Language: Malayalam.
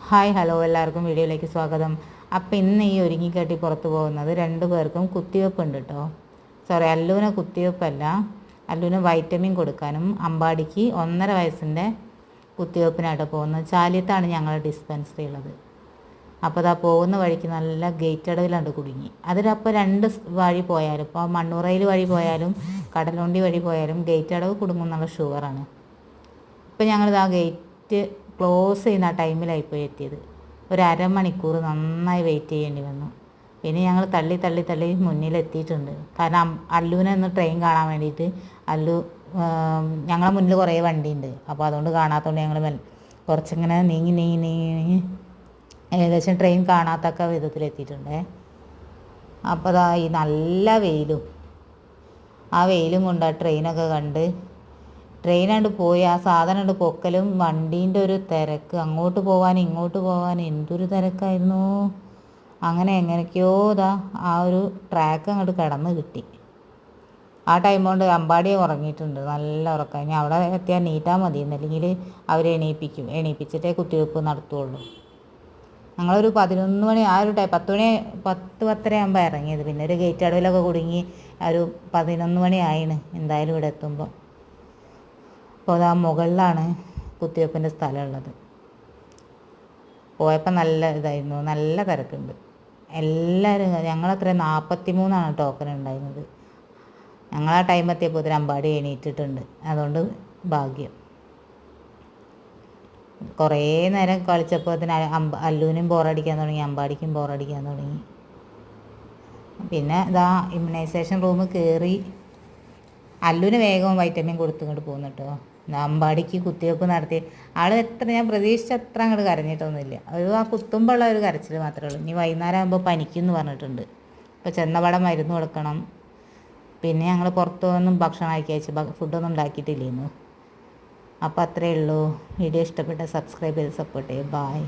ഹായ് ഹലോ എല്ലാവർക്കും വീഡിയോയിലേക്ക് സ്വാഗതം. അപ്പോൾ ഇന്ന് ഈ ഒരുങ്ങിക്കെട്ടി പുറത്ത് പോകുന്നത് 2 പേർക്കും കുത്തിവെപ്പ് ഉണ്ട് കേട്ടോ. അല്ലുവിന് കുത്തിവെപ്പല്ല, അല്ലുവിന് വൈറ്റമിൻ കൊടുക്കാനും അമ്പാടിക്ക് 1.5 വയസ്സിൻ്റെ കുത്തിവെപ്പിനായിട്ട് പോകുന്നത്. ചാലിയത്താണ് ഞങ്ങളുടെ ഡിസ്പെൻസറി ഉള്ളത്. അപ്പോൾ അതാ പോകുന്ന വഴിക്ക് നല്ല ഗേറ്റ് അടവിലാണ്ട് കുടുങ്ങി. അതിലപ്പോൾ 2 വഴി പോയാലും, ഇപ്പോൾ മണ്ണൂറയിൽ വഴി പോയാലും കടലുണ്ടി വഴി പോയാലും ഗേറ്റ് അടവ് കുടുങ്ങുന്നുള്ള ഷുവറാണ്. ഇപ്പോൾ ഞങ്ങളിത് ആ ഗേറ്റ് ക്ലോസ് ചെയ്യുന്ന ആ ടൈമിലായിപ്പോയി എത്തിയത്. ഒരു അരമണിക്കൂർ നന്നായി വെയിറ്റ് ചെയ്യേണ്ടി വന്നു. പിന്നെ ഞങ്ങൾ തള്ളി തള്ളി തള്ളി മുന്നിലെത്തിയിട്ടുണ്ട്. കാരണം അല്ലുവിനെ ഒന്ന് ട്രെയിൻ കാണാൻ വേണ്ടിയിട്ട്. അല്ലു ഞങ്ങളെ മുന്നിൽ കുറേ വണ്ടിയുണ്ട്, അപ്പോൾ അതുകൊണ്ട് കാണാത്തതുകൊണ്ട് ഞങ്ങൾ കുറച്ചിങ്ങനെ നീങ്ങി നീങ്ങി നീങ്ങി നീങ്ങി ഏകദേശം ട്രെയിൻ കാണാത്തക്ക വിധത്തിലെത്തിയിട്ടുണ്ട്. അപ്പോൾ അതാ ഈ നല്ല വെയിലും, ആ വെയിലും കൊണ്ട് ആ ട്രെയിനൊക്കെ കണ്ട് ട്രെയിനാണ്ട് പോയി ആ സാധനം ഉണ്ട് പൊക്കലും വണ്ടീൻ്റെ ഒരു തിരക്ക്, അങ്ങോട്ട് പോകാൻ ഇങ്ങോട്ട് പോകാൻ എന്തൊരു തിരക്കായിരുന്നു. അങ്ങനെ എങ്ങനെയൊക്കെയോ ആ ഒരു ട്രാക്ക് അങ്ങോട്ട് കിടന്ന് കിട്ടി. ആ ടൈം കൊണ്ട് അമ്പാടിയെ ഉറങ്ങിയിട്ടുണ്ട്, നല്ല ഉറക്കം. ഇനി അവിടെ എത്തിയാൽ നീറ്റാൽ മതി, അല്ലെങ്കിൽ അവർ എണീപ്പിച്ചിട്ടേ കുത്തിവെപ്പ് നടത്തുകയുള്ളൂ. ഞങ്ങളൊരു 11 മണി ആ ഒരു ടൈം 10 ആകുമ്പോൾ ഇറങ്ങിയത്. പിന്നെ ഒരു ഗേറ്റ് അടവിലൊക്കെ കുടുങ്ങി ഒരു 11 മണി ആയിന് എന്തായാലും ഇവിടെ എത്തുമ്പോൾ. അപ്പോൾ ആ മുകളിലാണ് കുത്തിവെപ്പിൻ്റെ സ്ഥലമുള്ളത്. പോയപ്പോൾ നല്ല ഇതായിരുന്നു, നല്ല തിരക്കുണ്ട്. എല്ലാവരും ഞങ്ങളത്ര 43 ടോക്കൺ ഉണ്ടായിരുന്നത്. ഞങ്ങൾ ആ ടൈം എത്തിയപ്പോൾ അമ്പാടി എണീറ്റിട്ടുണ്ട്, അതുകൊണ്ട് ഭാഗ്യം. കുറേ നേരം കളിച്ചപ്പോൾ അല്ലുവിനും ബോറടിക്കാൻ തുടങ്ങി, അമ്പാടിക്കും ബോറടിക്കാൻ തുടങ്ങി. പിന്നെ ഇമ്മ്യൂണൈസേഷൻ റൂം കയറി അല്ലുവിന് വേഗം വൈറ്റമിൻ കൊടുത്തിങ്ങോട്ട് പോകുന്നു കേട്ടോ. അമ്പാടിക്ക് കുത്തിവെപ്പ് നടത്തി ആൾ ഞാൻ പ്രതീക്ഷിച്ച അത്ര അങ്ങോട്ട് കരഞ്ഞിട്ടൊന്നുമില്ല. ആ കുത്തുമ്പോഴുള്ള ഒരു കരച്ചിൽ മാത്രമേ ഉള്ളൂ. ഇനി വൈകുന്നേരം ആകുമ്പോൾ പനിക്കുമെന്ന് പറഞ്ഞിട്ടുണ്ട്. ഇപ്പോൾ ചെന്നപാടെ മരുന്ന് കൊടുക്കണം. പിന്നെ ഞങ്ങൾ പുറത്തുനിന്നും ഭക്ഷണം അയച്ചു, ഫുഡൊന്നും ഉണ്ടാക്കിയിട്ടില്ലേന്നു. അപ്പോൾ അത്രയേ ഉള്ളൂ. വീഡിയോ ഇഷ്ടപ്പെട്ട സബ്സ്ക്രൈബ് ചെയ്ത് സപ്പോർട്ട് ചെയ്യും. ബായ്.